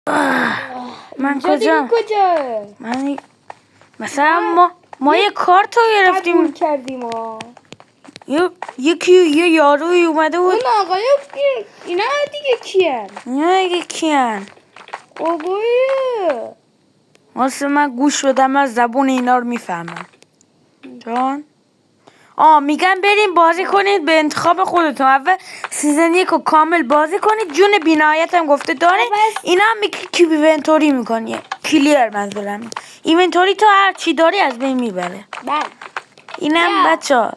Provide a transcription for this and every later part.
من کجا؟ من مثلا ما یه کارتو گرفتیم قبول کردیم ها. یکی یه یاروی اومده بود. اون آقای اینا دیگه کیان؟ اینا دیگه کیان؟ آقای واسه من گوش شدم از زبون اینا رو میفهمم. جان میگن بریم بازی کنید به انتخاب خودتون. اول سیزن 1 رو کامل بازی کنید. جون بینایت هم گفته داره. اینا هم کی ایونتوری میکنی کلیر منظورم. ایونتوری تو هر چی داری از بین میبره. بله. اینم بچه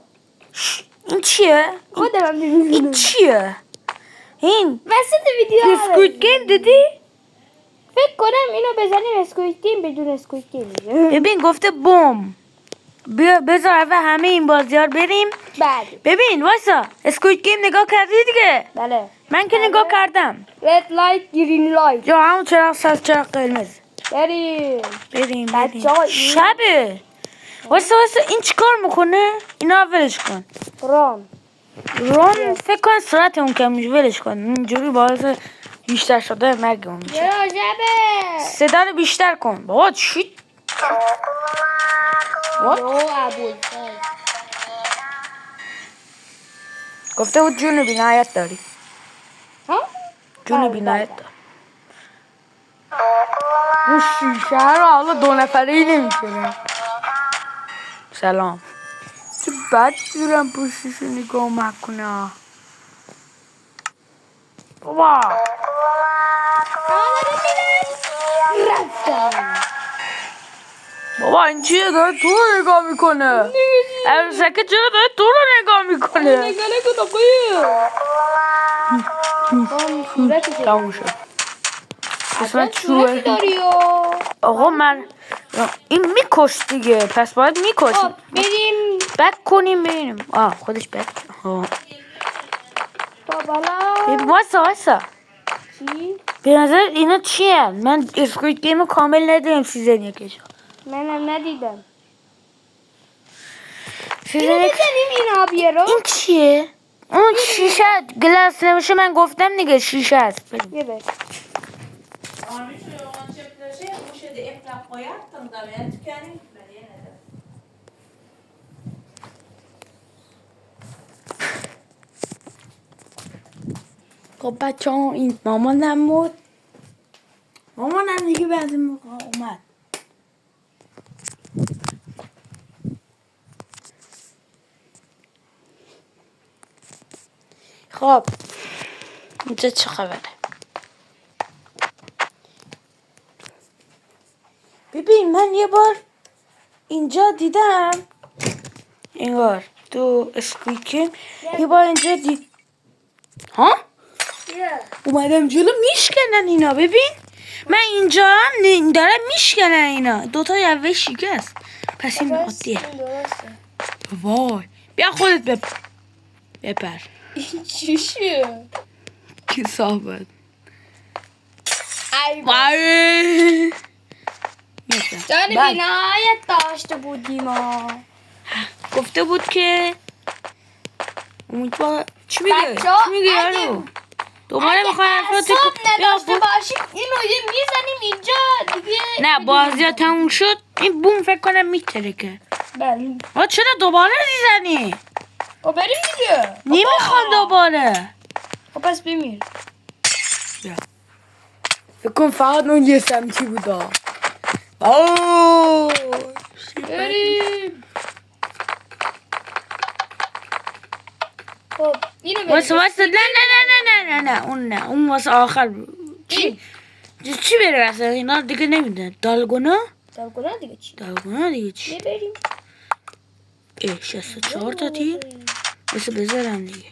این چیه؟ این چیه؟ این وسط ویدیو اسکوید گیم دیدی؟ فکر کنم اینو بزنیم اسکوید گیم بدون اسکوید گیم. ببین گفته بوم. بیا بذار اول همه این بازی ها بریم. بله. ببین وایسا اسکوید گیم نگاه کردی دیگه؟ بله. من که نگاه کردم. رد لایت گرین لایت. یا همون چراغ سبز چراغ قرمز. بریم. شبه. وایسا این چیکار میکنه؟ اینا ولش کن. رون فکر کن سرعت اون کم میشه. ولش کن. اینجوری باعث بیشتر شده مرگ اون میشه. صدا رو بیشتر کن. بابا چی؟ گفته بود جون بینایت داری. جون بینایت داری. اون شیشه رو حالا 2 نفره نمیشه. سلام. چه بد جورم پوششو نگاه مکنه. بابا بابا این چیه داره تو رو نگاه میکنه. عروسکه چرا داره تو رو نگاه میکنه. تموم شد. قسمت چوه آقا من این میکش دیگه. پس باید میکش. بریم بک کنیم ببینیم. خودش بک. واسا چی؟ به نظر اینا چیه؟ من اسکوید گیم کامل ندیدم سیزن 1. منم ندیدم. سیزن 1 این آبیه رو. این چیه؟ اون شیشه گلاس نمیشه. من گفتم دیگه شیشه است. خب بچه ها این مامانم بود. مامانم دیگه بعد موقع اومد. خب اینجا چه خبره؟ ببین من یه بار اینجا دیدم. انگار تو اسکویکیم یه بار اینجا ها؟ اومدم جلو میشکنن اینا. ببین من اینجا هم دارم میشکنن اینا. 2 تا یوه شکست. پس این عادیه. وای بیا خودت بپر. این چیشه؟ کثافت. وای جان بینایت داشته بودیم گفته بود که امیدوار چی میگه یارو دوباره میخوای صبح نداشته باشیم اینو میزنیم اینجا دیگه. نه بازی ها تموم شد. این بوم فکر کنم میترکه. بله. چرا دوباره میزنی؟ بریم دیگه. نمیخوام دوباره. پس بمیر. فکر کن فقط اون یه سمتی بودا. بریم. خب اینو بریم. واسه نه اون واسه آخر. چی بره واسه اینا دیگه نمیدن. دالگونا دیگه چی؟ بریم. 64 تا تیر بسه بذارم دیگه.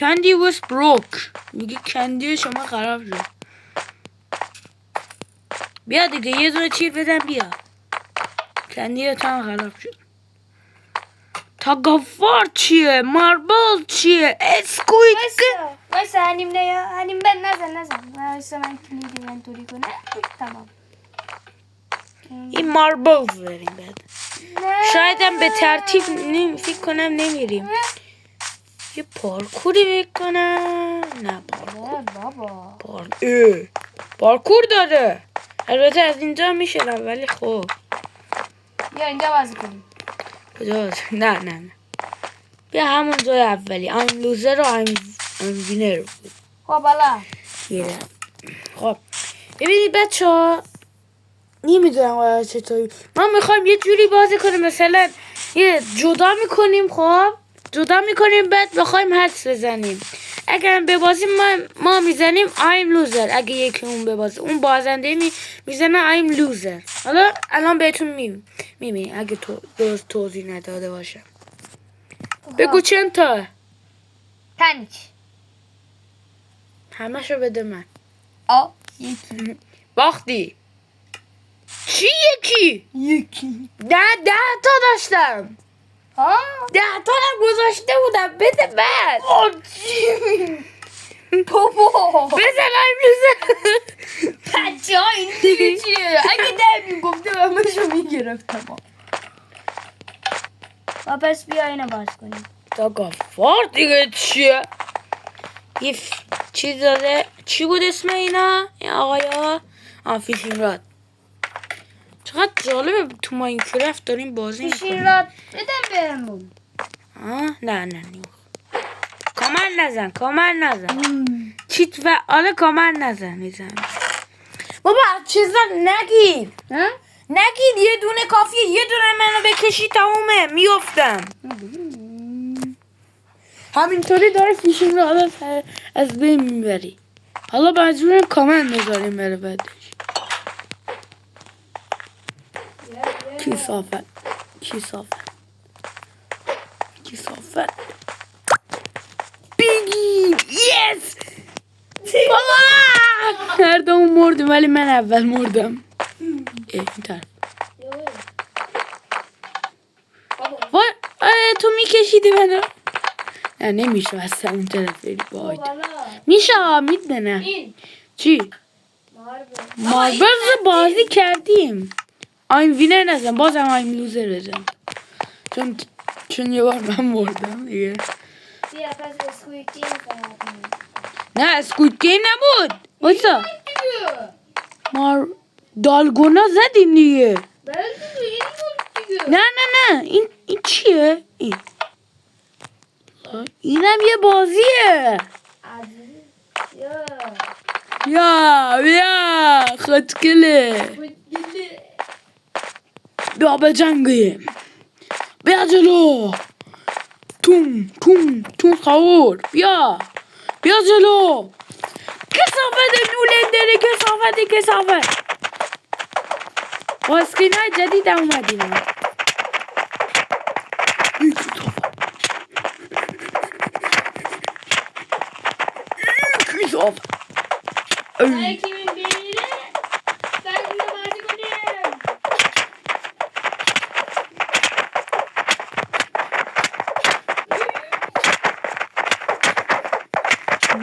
کندی was broke. میگه کندی شما خراب شد. بیا دیگه یه دونه تیر بدم بیا. کندی تا خراب شد. تاگافار چیه؟ ماربل چیه؟ اسکوید وایسا هنیم بند نزن وایسا من کلید اینطوری کنه. تمام. این ماربل بریم بعد. شاید هم به ترتیب فکر کنم نمیریم. یه پارکوری بکنم. نه بابا پارکور داره. البته از اینجا میشه ولی خب یا اینجا بازی کنیم. کجاست؟ نه بیا همون جای اولی. I'm loser و I'm winner بود. خب بالا خب ببینید بچه ها، نمیدونم چطوری ما میخوایم یه جوری بازی کنیم، مثلا یه جدا میکنیم. خب جدا میکنیم بعد بخوایم حدس بزنیم. اگر ببازیم ما میزنیم I'm loser. اگه یکی اون ببازه اون بازنده میزنه I'm loser. حالا الان بهتون میبینی اگه درست توضیح نداده باشم. بگو چند تا؟ 5 همه شو بده من. یکی باختی. چی یکی؟ یکی 10 تا داشتم. 10 تا هم گذاشته بودم. بده بعد بابا بزن I'm loser. بچه ها این دیگه چیه؟ اگه 10 میگفته همشو میگرفتم. و پس بیا اینو باز کنیم. تا گفار دیگه چیه؟ یه چیز داده. چی بود اسم اینا؟ این آقایا فیشین راد. چقدر جالبه تو ماینکرافت داریم بازی فیشین میکنیم. راد بدم بهمون. نه کامل نزن چیت و آله کامل نزن. بابا چیزا نگید یه دونه کافیه. یه دونه منو بکشی تمومه میافتم. همینطوری داره فیشین رو از بین میبری. حالا مجبورم کامل بذاریم بره بعدش. کیسافت بگی یس. بابا هر دوم مردیم ولی من اول مردم. این طرف تو میکشیدی منو. نه نمیشه اصلا اون طرف بری. باید میشه میدنه. چی؟ ماربلز بازی کردیم. I'm winner نزن بازم I'm loser بزن. چون یه بار من مردم دیگه. بیا پس اسکوید گیم کنیم. نه اسکوید گیم نبود. وایسا دالگونا زدیم دیگه. نه این چیه؟ اینم یه بازیه. بیا خودکله. بیا بجنگیم. بیا جلو. تون خور. بیا جلو. کسافت لولندره. کسافت با اسکرین های جدید اومدیم. یکی من بیره بعد اینو بازی کنیم.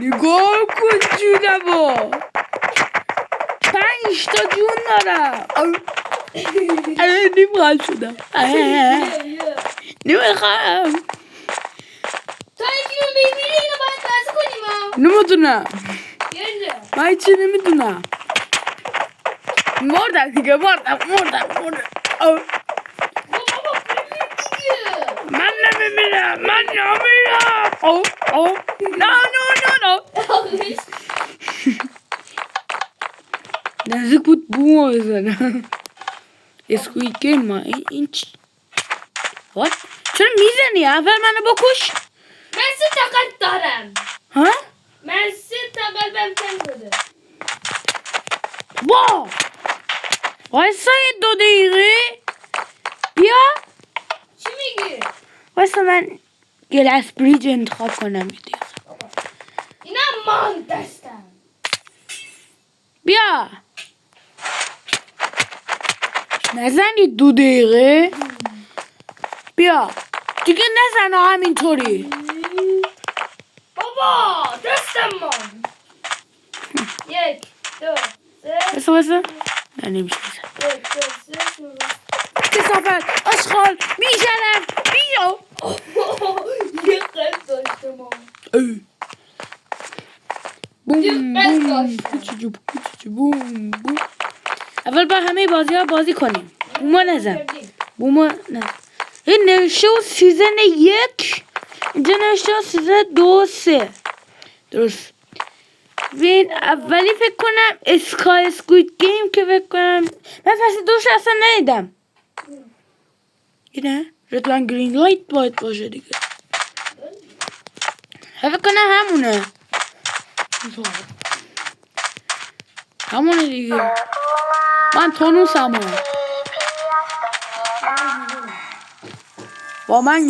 نگاه کن جونمو. 5 تا جون دارم. نمیخوام شدم. نمیخوام. تا یکی من بیره اینو باید بازی کنیم. نمیدونم. من هیچی نمیدونم. مردم دیگه. مردم. من نمیمیرم. نه نزدیک بود بومو بزنم. اسکوید گیم ما این چی؟ وات؟ چرا میزنی؟ اول منو بکش. من 3 تا قلب دارم. من 3 تا قلبم تنگ شده. وایسا 2 دقیقه. بیا. چی میگی؟ وایسا من گلاس بریج انتخاب کنم. اینا من دستم. بیا. نزنی 2 دقیقه. بیا دیگه نزن همینطوری. بابا دستم من. 1 2 3 وایسا نه نمیشه. 1 2 3 شروع. کسافت اشغال بیشرف بیا. یه قلب داشتم. بوم بوم بوم بوم. اول با همه بازی ها بازی کنیم. بوما نزن. این نوشته و سیزن 1 اینجا نوشته و سیزن 2 3 درست. ببین اولی فکر کنم اسکای سکوید گیم که فکر کنم من فصل 2 اصلا ندیدم. اینه رد لاین گرین لایت باید باشه دیگه. فکر کنم همونه دیگه. من تونوس همه با من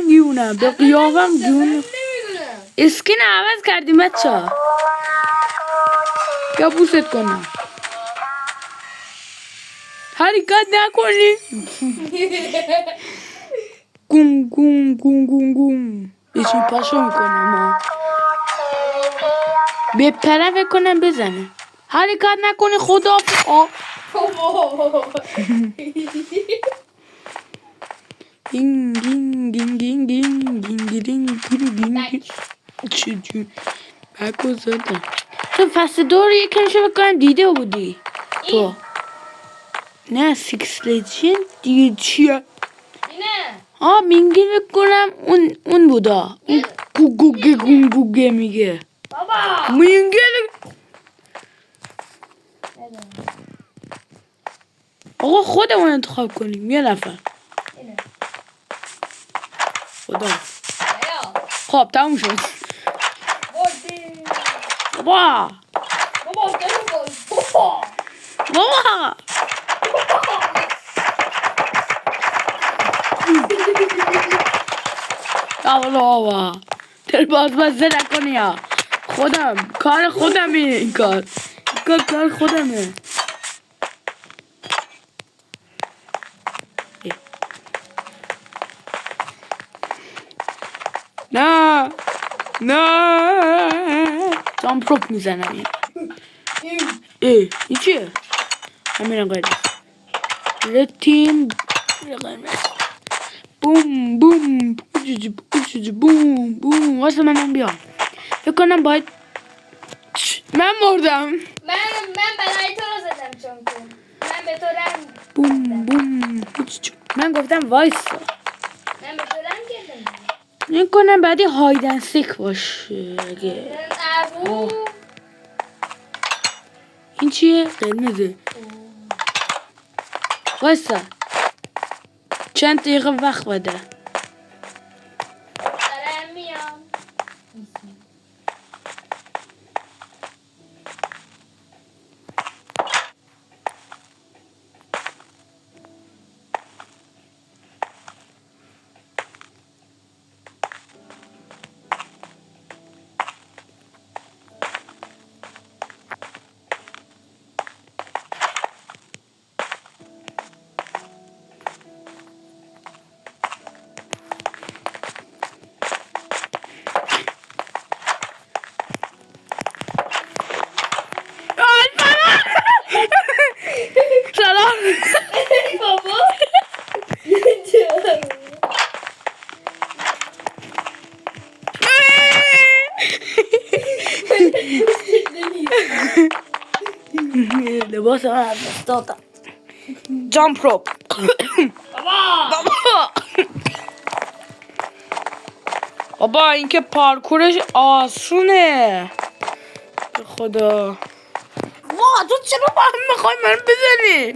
گیونه به قیافم گیونه. اسکین عوض کردیم بچه ها. یا بوست کنم حرکت نکنی. گوم گوم گوم گوم گوم بشین پاشو میکنم. بپره فکر کنم بزنه. حرکت نکنی خدا. گینگ گینگ گینگ گینگ گینگ گینگ گینگ چجور بکو زدم. تو فصل 2 رو یکمشو بکنم دیده بودی تو؟ نه سیکس لیجند دیگه چیه؟ اینه مینگی بکنم اون بودا. گوگه میگه بابا مینگی. آقا خودمون انتخاب کنیم یه نفر. خدا خب تموم شد. بابا بابا تر باز بازه نکنی یا کار خودمه. این کار خودمه. نه جامپ روپ میزنم. این چیه؟ همین قیده رتین بوم بوم بوم بوم. واسه منم بیام فکر کنم باید من مردم. من برای تو رو زدم چون که من به تو رنگ بوم بوم. من گفتم وایسا. من به تو رنگ کردم. این کنم بعدی هایدن سیک باشه. این چیه؟ قرمزه. وایسا چند دقیقه وقت بده. دارم میام. سلام بابا لباس من دست دادم. جامپ روپ. بابا این که پارکورش آسونه. خدا تو چرا با هم میخوای من بزنی؟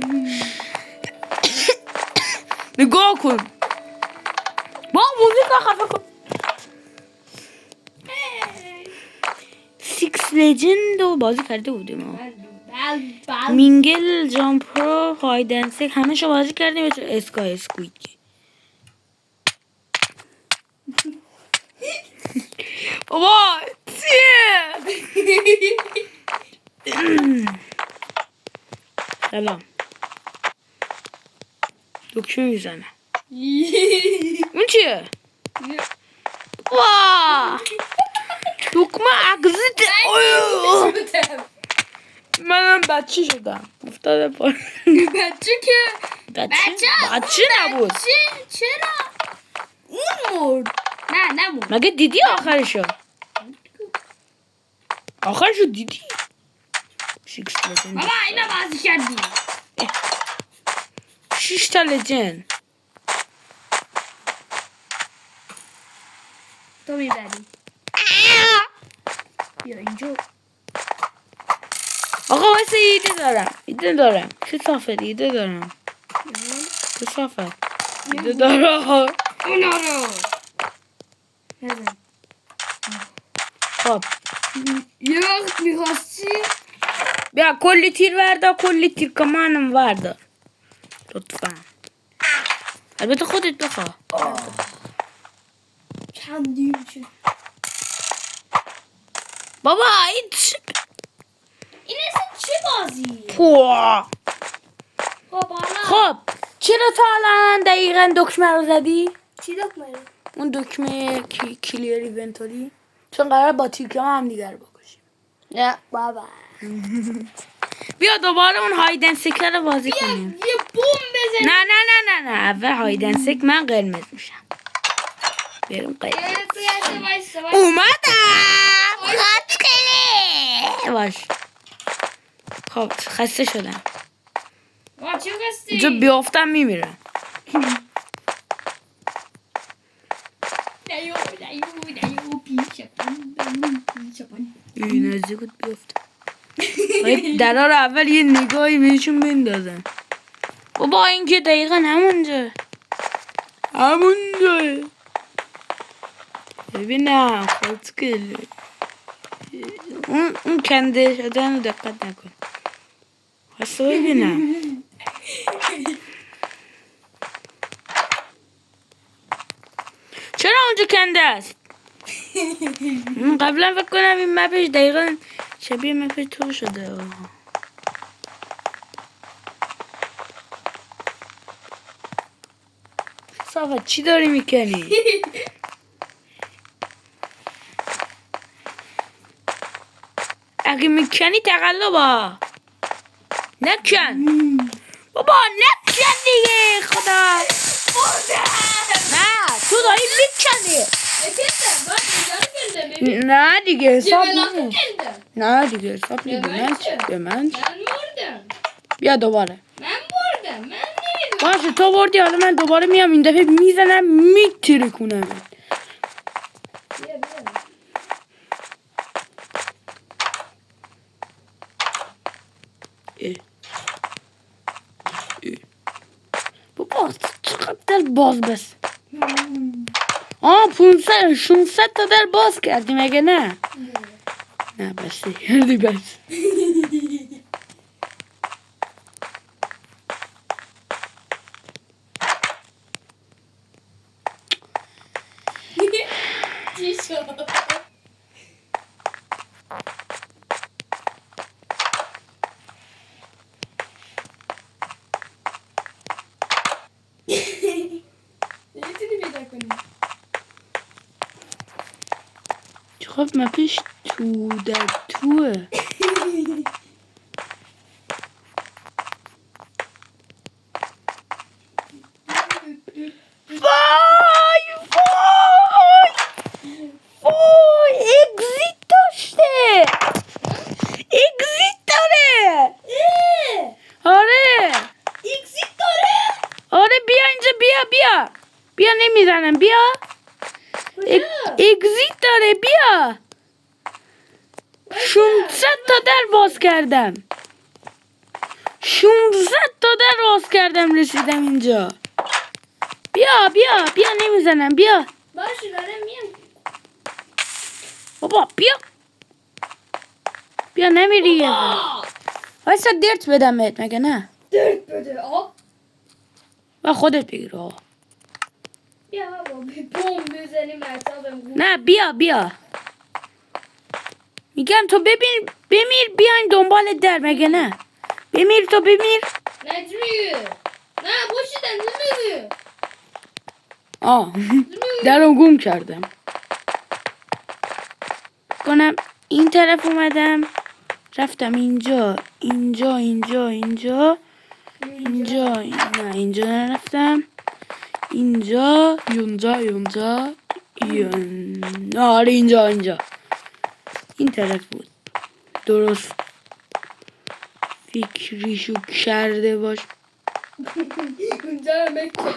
نگاه کن با موزیک خفه کن. سیکس لیجند رو بازی کرده بودیم. مینگل جامپ رو هایدن سیک همه شو بازی کردیم. اسکای سکوید بابا چیه؟ سلام دکمه میزنه. اون چیه؟ واه دکمه اگزیت. منم بچه شدم افتاده پا. بچه که بچه نبود. چرا؟ اون مرد. نه نه نمون مگه دیدی آخرشو؟ آخرشو دیدی؟ شیکس لجند بابا اینا بازی کردی 6 تا لجند تو میبری بیا اینجا آقا واسه ایده دارم کسافت ایده دارم کسافت ایده دارم اونا رو نزن خب یه وقت میخواستی بیا کلی تیر وردا کلی تیر کمانم وردا لطفا البته خودت بخوا کندیم چه بابا این این اصلا چه بازی پوا خب حالا خب چرا تا الان دقیقا دکمه رو زدی؟ چی دکمه اون دکمه کلیر ایونتوری چون قرار با تیر کمان هم دیگر بکشیم نه بابا بیا دوباره اون هایدن سیکر رو بازی کنیم یه بوم بزن نه نه نه نه نه اول هایدن سیک من قرمز میشم بریم قرمز اومدم خاطره باش خب خسته شدم چه قصدی اینجا بیافتم میمیرم دیو پیشم این نزدیک بود بیافتم باید درها رو اول یه نگاهی بهشون بندازم بابا این که دقیقا همونجا ببینم خودکل اون کنده شدن رو دقت نکن خواستو ببینم چرا اونجا کنده است قبلا فکر کنم این مپش دقیقا شبیه مپ تو شده صافت چی داری میکنی؟ اگه میکنی تقلبا نکن بابا نکن دیگه خدا نه تو داری میکنی نه دیگه حساب نیست نه دیگه حساب نیست به من بیا دوباره من بردم من نمیدونم باشه تو بردی حالا من دوباره میام این دفعه میزنم میتره کنم بیا بابا چقدر در باز بس 500 600 تا در باز کردی مگه نه نه بسته کردی بس چی شد نمیتونی پیدا کنی چقدر مپش تو در توه وای اگزیت داشته اگزیت داره آره اگزیت داره آره بیا اینجا بیا نمیزنم بیا اگزیت داره بیا 600 تا در باز کردم 600 تا در باز کردم رسیدم اینجا بیا نمیزنم بیا باشه دارم میام بابا بیا نمیری وایسا درت بدمت مگه نه درد بده آه و خودت بگیر آقا بیا بابا بوم بزنیم اعصابم نه بیا میگم تو بمیر بیاین دنبال در مگه نه بمیر نجمی نه باشیدن نمیگه درم گم کردم کنم این طرف اومدم رفتم اینجا نه اینجا نرفتم اینجا آره اینجا این طرف بود. درست فکریشو کرده باش.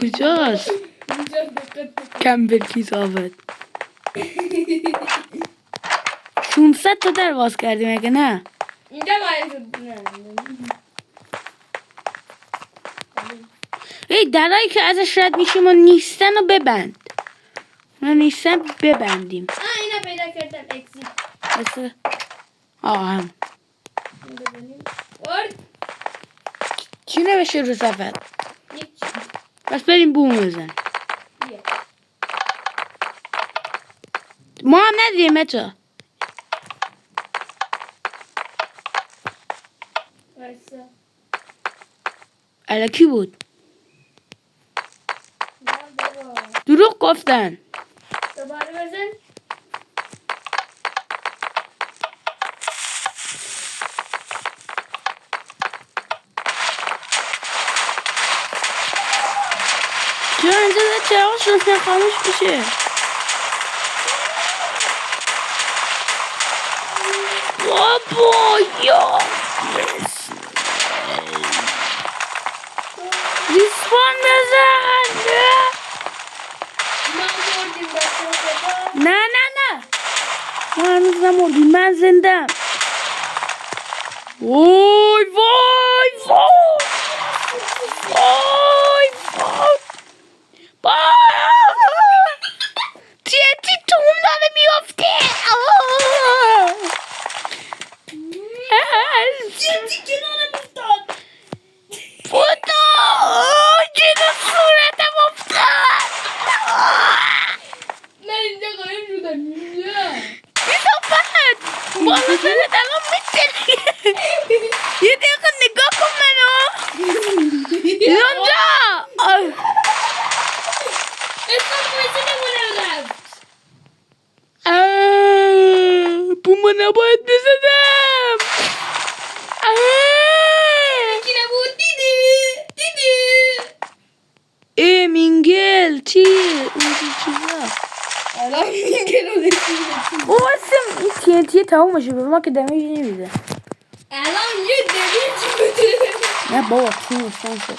کجاست؟ کم بر کسافت 600 تا در باز کردیم اگه نه اینجا باید ای درایی که ازش رد میشیم و نیستن و ببند اونا نیستن ببندیم اینا پیدا کردم اکزیت مثل هم چی نوشته رو صفحه بس بریم بوم بزن ما هم ندیدیم متا الکی بود دروغ گفتن دوباره بزن چرا اینجا در چراغ روشن خاموش بشه بابا یا ریسپان بزن نه ما هنوز نمردیم من زندم وای TNT توم داره میافته TNT کنارم افتاد بودا جلو صورتم افتاد من اینجا قایم شدم اینجا کسافت بالا سرت الان میتونی یه دقیقه نگاه کن منو اینجا اسم کویزی نمونه رفت بومو نباید بزدم یکی نبود دیدی مینگل چی اون چیزا الان مینگل رو نشید او اصلا این TNT تموم میشه به ما که دمیج نمیده الان یه دمیج بوده نه بابا چی نشتن شد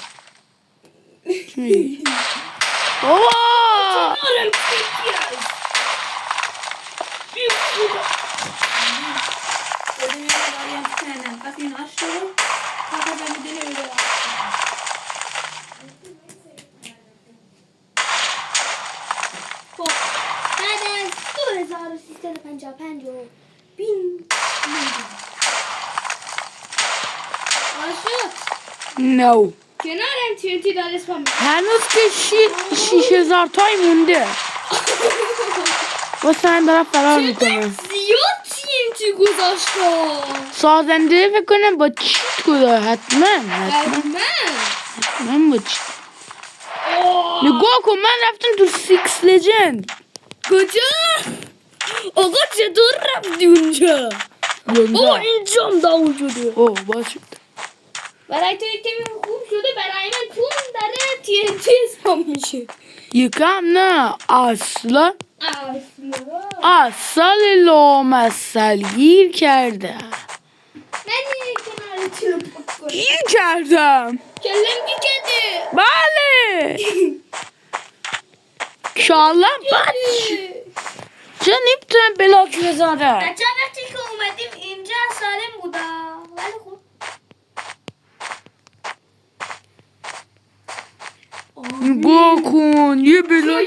بابا کنارم تیکی هست بی خدا بده میره داریم کنم پس این هشت رو فقط بمیده نمیده خب بعد از 2355 و بین آشد نو کنارم TNT داره اسپام هنوز که 6000 تای مونده واسه من دارم فرار میکنم زیاد TNT گذاشتا سازنده فکر کنم با چیت گذار حتما با چیت نگاه کن من رفتم تو 6 لجند کجا؟ آقا چطور رفتی اونجا؟ اینجا هم داون شده باشه برای تو یک کمی خوب شده برای من چون داره TNT اسپام میشه یکم نه اصلا لامصل گیر کردم من یه کنار تلپورت کنم گیر کردم کلم گی کرده بله انشالله بچ چرا نمیتونم بلاک بزنم بچه وقتی که اومدیم اینجا سالم بودا ولی خوب بکن یه بلاک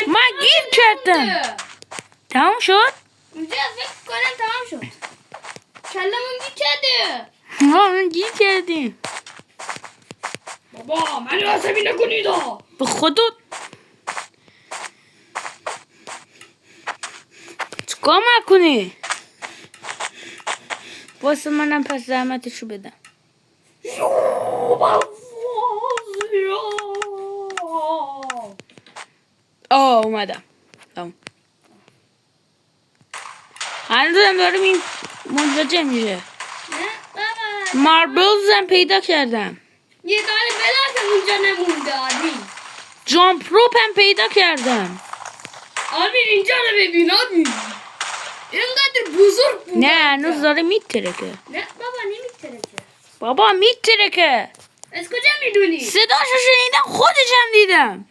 من من گیر کردم تمام شد؟ اینجا فکر کنم تمام شد کلمون گی کرده من گیر کردیم بابا من عصبی نکنید به خدا چکار کنی؟ واسه منم پس زحمتشو بدم اومدم هنوزم دارم این منزجه میشه ماربلز هم پیدا کردم یه دانه بلاک اونجا نمونده آدمی جامپ روپ هم پیدا کردم Abi اینجا رو ببین آبی. اینقدر بزرگ بود. نه هنوز داره میترکه. نه بابا نمیترکه. بابا میترکه. از کجا میدونی؟ صداشو شنیدم خودشم دیدم.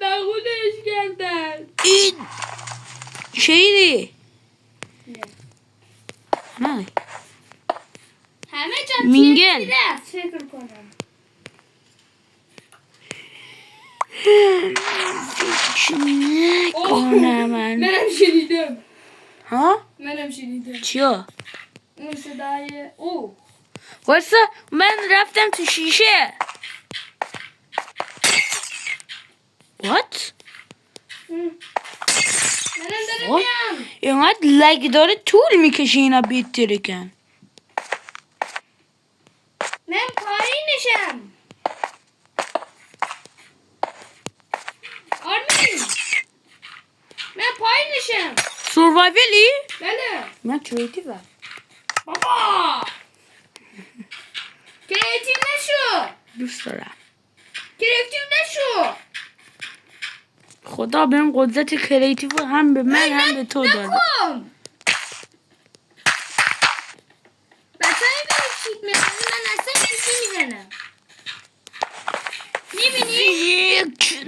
نخودش کردن. این شیری نه همه جا مینگل رفت فکر کنم. کنم منم شنیدم. ها؟ منم شنیدم. چیا؟ اون صدای او. واسه من رفتم تو شیشه. What؟ منم دارم میام. اینقدر لگ داره طول میکشه اینا بیترکن. من پایینشم. آرمین من پایینشم. سروایولی؟ بله. من کریتیوم. بابا کریتیو نشو. دوست دارم. کریتیو نشو. خدا بهم قدرت کریتیو هم به من هم به تو داده. نکن. بچه های بری چیت میزنی من اصلا چیت نمیزنم. میبینی؟ فکر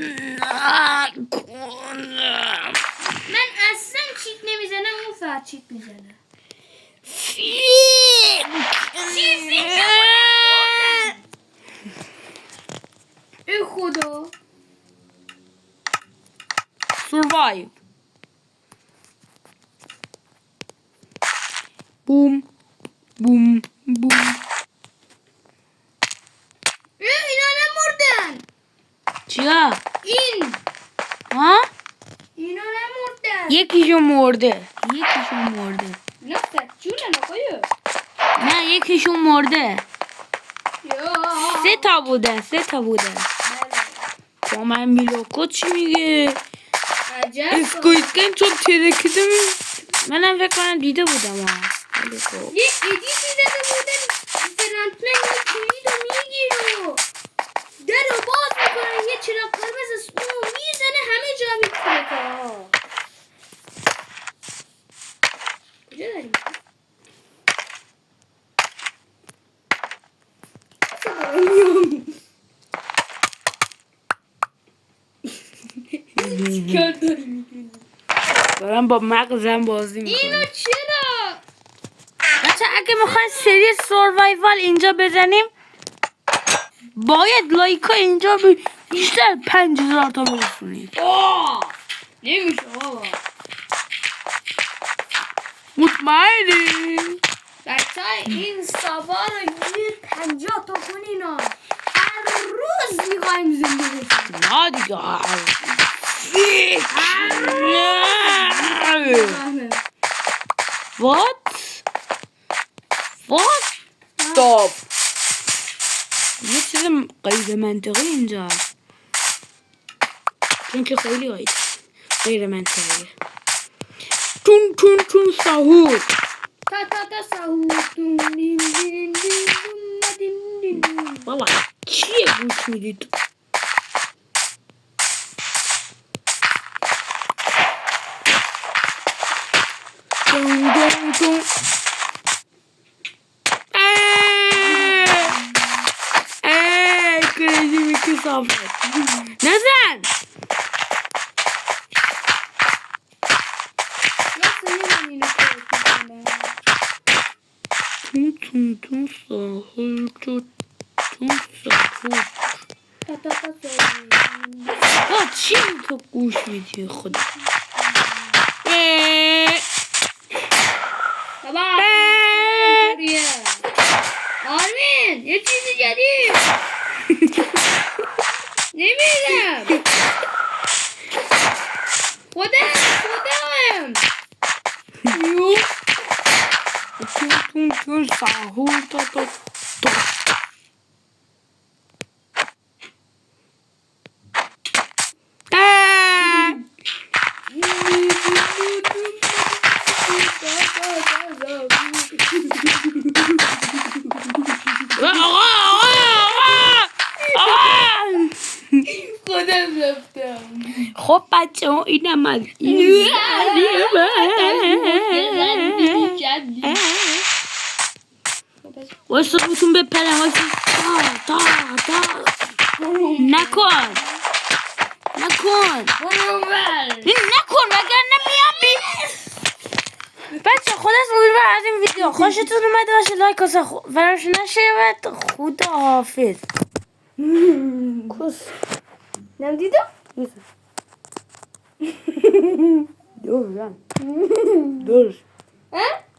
نکنم. من اصلا چیت نمیزنم اون فقط چیت میزنم. ای خدا. Survive. بوم بوم بوم. اینا نمردن. چیا؟ این ها؟ اینا نمردن. یکیشون مرده. نه جونه نکایو. نه یکیشون مرده. یا 3 تا بوده. با من میلوکو چی میگه؟ عجب. اسکویسکن چون ترکیده منم فکر کنم دیده بودم ها. یه ادیتی زده بودن فرانتلین یه کلید رو میگیره در رو باز میکنن یه چراغ قرمز از اونو میزنه همه جا میترکه. کجا داریم؟ چیکار داریم؟ دارم با مغزم بازی میکنم. اینو چرا؟ بچه اگه میخواین سری سروایوال اینجا بزنیم باید لایک اینجا بیشتر 5000 تا برسونید. نمیشه بابا. مطمئنی؟ بچه این سابا رو یه 50 تا کنینا هر روز میخوایم زنده بشیم. نه دیگه What? Stop. یه چیز غیر منطقی اینجا هست چون که خیلی غیر منطقیه. تون سهور تا سهور دون دین دین دین دین. بابا چیه گوش میدید؟ دون کریزی میکی صافت نزن. تون سهور چی تو گوش میدی خدا؟ بابا آرمین یه چیزی جدید نمیدم. خودم یو تون سهور تا گرفتم. خب بچه ها اینم از این واسه بهتون بپرم واسه تا نکن وگرنه میام بچه خود از امیدوارم از این ویدیو خوشتون اومده باشه لایک و فراموش نشه و خدا حافظ کس نمیدیدم دور